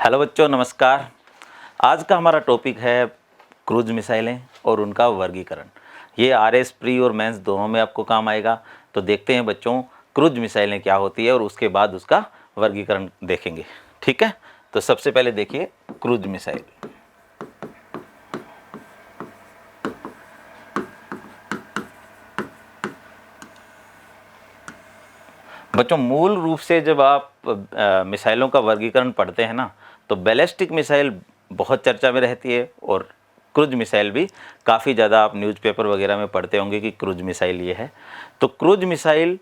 Hello बच्चों, नमस्कार। आज का हमारा टॉपिक है क्रूज मिसाइलें और उनका वर्गीकरण। ये आरएस प्री और मेंस दोनों में आपको काम आएगा। तो देखते हैं बच्चों, क्रूज मिसाइलें क्या होती है और उसके बाद उसका वर्गीकरण देखेंगे। ठीक है, तो सबसे पहले देखिए क्रूज मिसाइल। बच्चों, मूल रूप से जब आप मिसाइलों का वर्गीकरण पढ़ते हैं ना, तो बैलिस्टिक मिसाइल बहुत चर्चा में रहती है और क्रूज मिसाइल भी काफ़ी ज़्यादा आप न्यूज़पेपर वगैरह में पढ़ते होंगे कि क्रूज मिसाइल ये है। तो क्रूज मिसाइल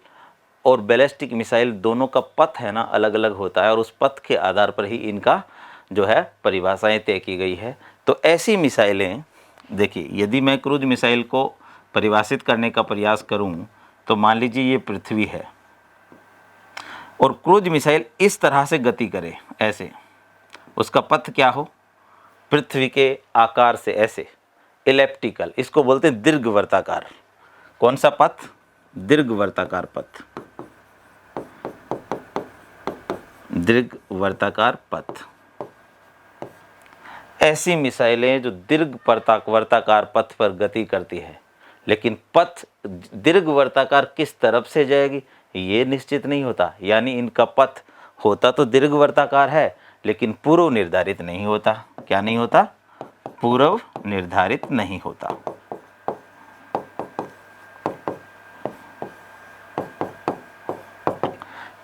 और बैलिस्टिक मिसाइल दोनों का पथ है ना अलग अलग होता है और उस पथ के आधार पर ही इनका जो है परिभाषाएं तय की गई है। तो ऐसी मिसाइलें देखिए, यदि मैं क्रूज मिसाइल को परिभाषित करने का प्रयास करूं तो मान लीजिए ये पृथ्वी है और क्रूज मिसाइल इस तरह से गति करे, ऐसे उसका पथ क्या हो, पृथ्वी के आकार से ऐसे इलेप्टिकल, इसको बोलते हैं दीर्घवर्ताकार। कौन सा पथ? दीर्घवर्ताकार पथ, दीर्घवर्ताकार पथ। ऐसी मिसाइलें जो दीर्घवर्ताकार पथ पर गति करती है, लेकिन पथ दीर्घवर्ताकार किस तरफ से जाएगी ये निश्चित नहीं होता। यानी इनका पथ होता तो दीर्घवर्ताकार है, लेकिन पूर्व निर्धारित नहीं होता। क्या नहीं होता? पूर्व निर्धारित नहीं होता।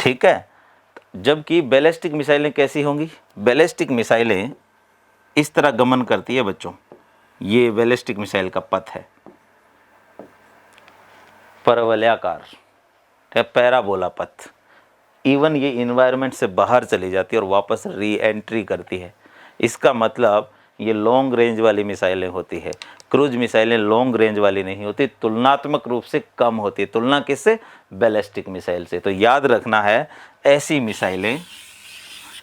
ठीक है। जबकि बैलिस्टिक मिसाइलें कैसी होंगी? बैलिस्टिक मिसाइलें इस तरह गमन करती है बच्चों। ये बैलिस्टिक मिसाइल का पथ है, परवलयाकार, पैराबोला पथ। इवन ये इन्वायरमेंट से बाहर चली जाती है और वापस री एंट्री करती है। इसका मतलब ये लॉन्ग रेंज वाली मिसाइलें होती है। क्रूज मिसाइलें लॉन्ग रेंज वाली नहीं होती, तुलनात्मक रूप से कम होती है। तुलना किससे? बैलिस्टिक मिसाइल से। तो याद रखना है, ऐसी मिसाइलें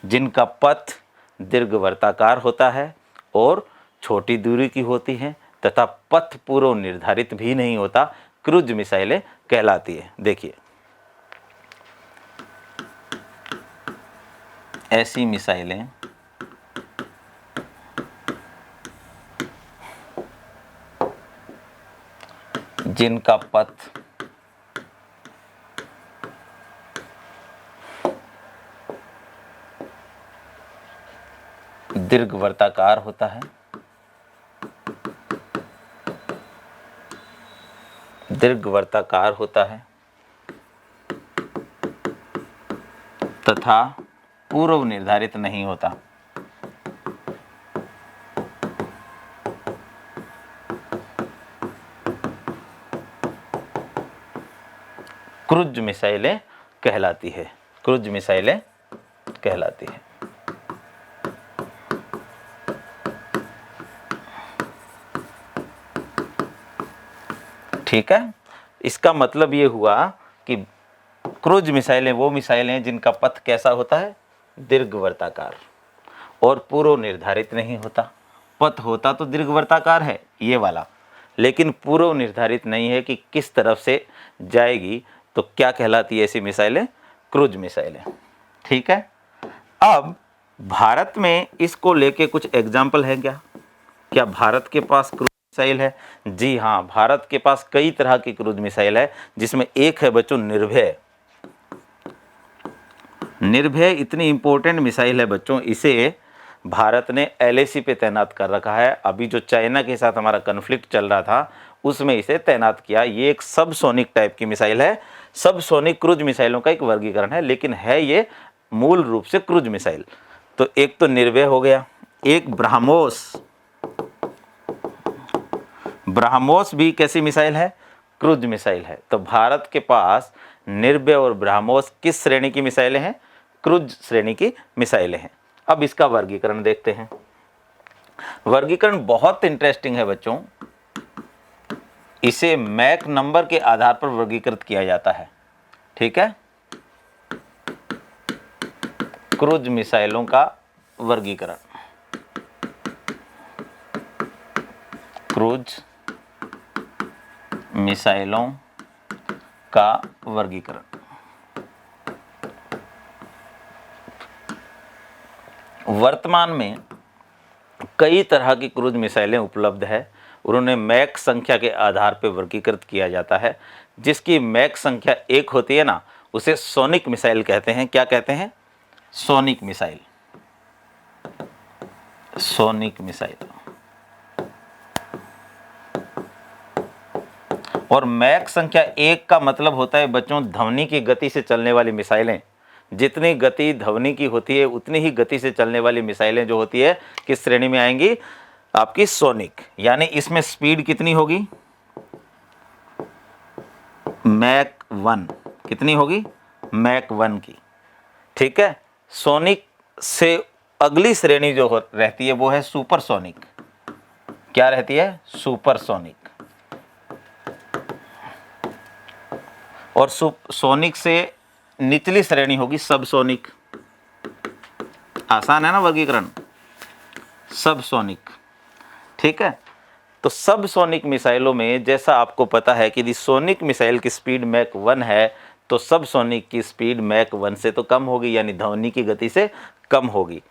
जिनका पथ दीर्घवर्ताकार होता है और छोटी दूरी की होती हैं तथा पथ पूर्व निर्धारित भी नहीं होता, क्रूज मिसाइलें कहलाती है। देखिए, ऐसी मिसाइलें जिनका पथ दीर्घवर्ताकार होता है, दीर्घवर्ताकार होता है तथा पूर्व निर्धारित नहीं होता। क्रूज मिसाइलें कहलाती है। क्रूज मिसाइलें कहलाती है। ठीक है, इसका मतलब ये हुआ कि क्रूज मिसाइलें वो मिसाइलें जिनका पथ कैसा होता है? दीर्घवर्ताकार और पूर्व निर्धारित नहीं होता। पथ होता तो दीर्घवर्ताकार है ये वाला, लेकिन पूर्व निर्धारित नहीं है कि किस तरफ से जाएगी। तो क्या कहलाती है ऐसी मिसाइलें? क्रूज मिसाइलें। ठीक है। अब भारत में इसको लेके कुछ एग्जाम्पल है क्या? क्या भारत के पास क्रूज मिसाइल है? जी हाँ, भारत के पास कई तरह की क्रूज मिसाइल है, जिसमें एक है बच्चों निर्भय। निर्भय इतनी इंपॉर्टेंट मिसाइल है बच्चों, इसे भारत ने एलएसी पे तैनात कर रखा है। अभी जो चाइना के साथ हमारा कन्फ्लिक्ट चल रहा था उसमें इसे तैनात किया। ये एक सबसोनिक टाइप की मिसाइल है। सबसोनिक क्रूज मिसाइलों का एक वर्गीकरण है, लेकिन है ये मूल रूप से क्रूज मिसाइल। तो एक तो निर्भय हो गया, एक ब्रह्मोस। ब्रह्मोस भी कैसी मिसाइल है? क्रूज मिसाइल है। तो भारत के पास निर्भय और ब्रह्मोस किस श्रेणी की मिसाइलें हैं? क्रूज श्रेणी की मिसाइलें हैं। अब इसका वर्गीकरण देखते हैं। वर्गीकरण बहुत इंटरेस्टिंग है बच्चों। इसे मैक नंबर के आधार पर वर्गीकृत किया जाता है। ठीक है, क्रूज मिसाइलों का वर्गीकरण। क्रूज मिसाइलों का वर्गीकरण। वर्तमान में कई तरह की क्रूज मिसाइलें उपलब्ध है। उन्होंने मैक संख्या के आधार पर वर्गीकृत किया जाता है। जिसकी मैक संख्या 1 होती है ना, उसे सोनिक मिसाइल कहते हैं। क्या कहते हैं? Sonic missile. Sonic missile. और मैक संख्या 1 का मतलब होता है बच्चों ध्वनि की गति से चलने वाली मिसाइलें। जितनी गति ध्वनि की होती है उतनी ही गति से चलने वाली मिसाइलें जो होती है किस श्रेणी में आएंगी? आपकी सोनिक। यानी इसमें स्पीड कितनी होगी? मैक 1। कितनी होगी? मैक 1 की। ठीक है। सोनिक से अगली श्रेणी जो रहती है वो है सुपरसोनिक। क्या रहती है? सुपरसोनिक। और सोनिक से निचली श्रेणी होगी सबसोनिक। आसान है ना वर्गीकरण? सबसोनिक। ठीक है। तो सबसोनिक मिसाइलों में जैसा आपको पता है कि यदि सोनिक मिसाइल की स्पीड मैक 1 है तो सबसोनिक की स्पीड मैक 1 से तो कम होगी, यानी ध्वनि की गति से कम होगी।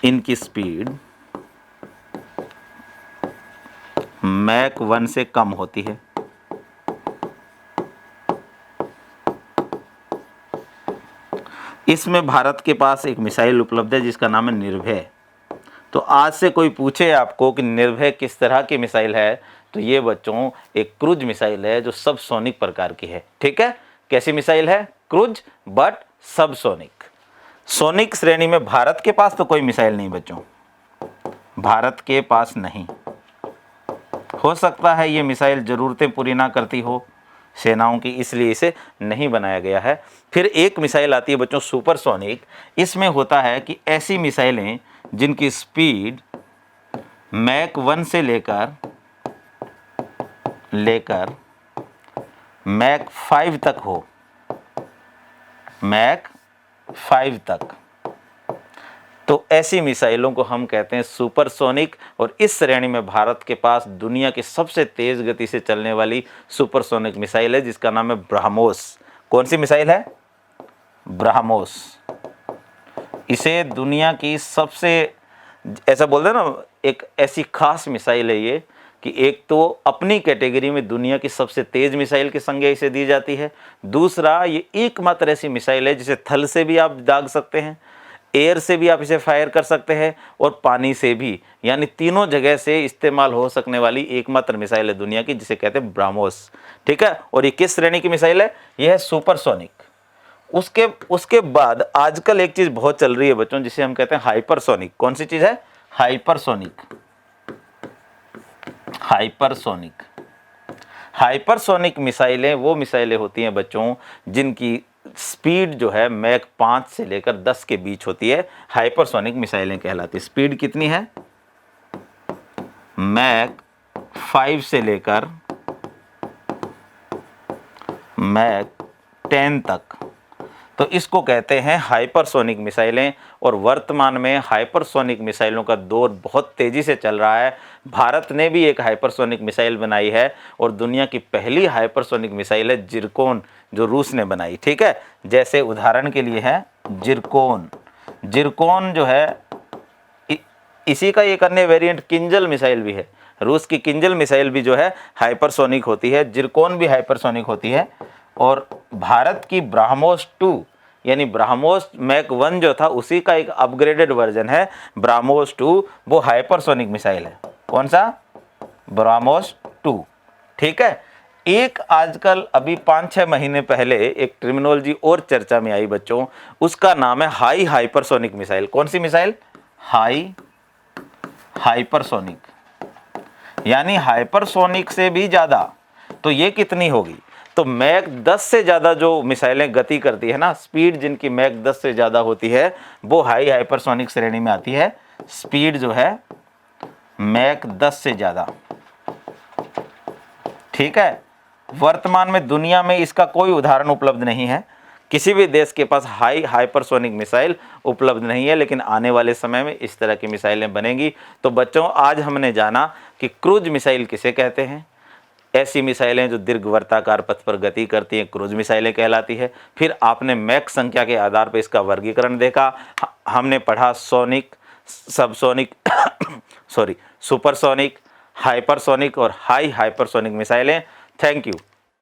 इनकी स्पीड मैक 1 से कम होती है। इसमें भारत के पास एक मिसाइल उपलब्ध है जिसका नाम है निर्भय। तो आज से कोई पूछे आपको कि निर्भय किस तरह की मिसाइल है, तो ये बच्चों एक क्रूज मिसाइल है जो सबसोनिक प्रकार की है। ठीक है। कैसी मिसाइल है? Cruise but subsonic. सोनिक श्रेणी में भारत के पास तो कोई मिसाइल नहीं बच्चों, भारत के पास नहीं। हो सकता है ये मिसाइल ज़रूरतें पूरी ना करती हो सेनाओं की, इसलिए इसे नहीं बनाया गया है। फिर एक मिसाइल आती है बच्चों सुपरसोनिक। इसमें होता है कि ऐसी मिसाइलें जिनकी स्पीड मैक 1 से लेकर मैक 5 तक हो। मैक 5 तक। तो ऐसी मिसाइलों को हम कहते हैं सुपरसोनिक। और इस श्रेणी में भारत के पास दुनिया की सबसे तेज गति से चलने वाली सुपरसोनिक मिसाइल है जिसका नाम है ब्रह्मोस। कौन सी मिसाइल है? ब्रह्मोस। इसे दुनिया की सबसे, ऐसा बोलते हैं ना, एक ऐसी खास मिसाइल है ये कि एक तो अपनी कैटेगरी में दुनिया की सबसे तेज मिसाइल की संज्ञा इसे दी जाती है। दूसरा, ये एकमात्र ऐसी मिसाइल है जिसे थल से भी आप दाग सकते हैं, एयर से भी आप इसे फायर कर सकते हैं और पानी से भी, यानी तीनों जगह से इस्तेमाल हो सकने वाली एकमात्र मिसाइल है दुनिया की जिसे कहते हैं ब्रह्मोस। ठीक है। और ये किस श्रेणी की मिसाइल है? यह है सुपरसोनिक। उसके बाद आजकल एक चीज बहुत चल रही है बच्चों जिसे हम कहते हैं हाइपरसोनिक। कौन सी चीज है? हाइपरसोनिक। हाइपरसोनिक। हाइपरसोनिक मिसाइलें वो मिसाइलें होती हैं बच्चों जिनकी स्पीड जो है मैक 5 से लेकर 10 के बीच होती है, हाइपरसोनिक मिसाइलें कहलाती है। स्पीड कितनी है? मैक 5 से लेकर मैक 10 तक। तो इसको कहते हैं हाइपरसोनिक मिसाइलें। और वर्तमान में हाइपरसोनिक मिसाइलों का दौर बहुत तेज़ी से चल रहा है। भारत ने भी एक हाइपरसोनिक मिसाइल बनाई है और दुनिया की पहली हाइपरसोनिक मिसाइल है जिरकोन, जो रूस ने बनाई। ठीक है। जैसे उदाहरण के लिए है जिरकोन। जिरकोन जो है इसी का एक अन्य वेरिएंट किंजल मिसाइल भी है। रूस की किंजल मिसाइल भी जो है हाइपरसोनिक होती है, जिरकोन भी हाइपरसोनिक होती है। और भारत की ब्रह्मोस 2 यानी ब्रह्मोस मैक 1 जो था उसी का एक अपग्रेडेड वर्जन है ब्रह्मोस 2, वो हाइपरसोनिक मिसाइल है। कौन सा? ब्रह्मोस 2। ठीक है। एक आजकल अभी 5-6 महीने पहले एक टर्मिनोलॉजी और चर्चा में आई बच्चों, उसका नाम है हाई हाइपरसोनिक मिसाइल। कौन सी मिसाइल? हाई हाइपरसोनिक, यानी हाइपरसोनिक से भी ज़्यादा। तो ये कितनी होगी? तो मैक 10 से ज़्यादा जो मिसाइलें गति करती है ना, स्पीड जिनकी मैक 10 से ज़्यादा होती है वो हाई हाइपरसोनिक श्रेणी में आती है। स्पीड जो है मैक 10 से ज़्यादा। ठीक है। वर्तमान में दुनिया में इसका कोई उदाहरण उपलब्ध नहीं है, किसी भी देश के पास हाई हाइपरसोनिक मिसाइल उपलब्ध नहीं है, लेकिन आने वाले समय में इस तरह की मिसाइलें बनेंगी। तो बच्चों आज हमने जाना कि क्रूज मिसाइल किसे कहते हैं, ऐसी मिसाइलें जो दीर्घवृत्ताकार पथ पर गति करती हैं क्रूज मिसाइलें कहलाती है। फिर आपने मैक संख्या के आधार पर इसका वर्गीकरण देखा। हमने पढ़ा sonic, subsonic sorry supersonic, hypersonic और हाई हाइपरसोनिक मिसाइलें। Thank you.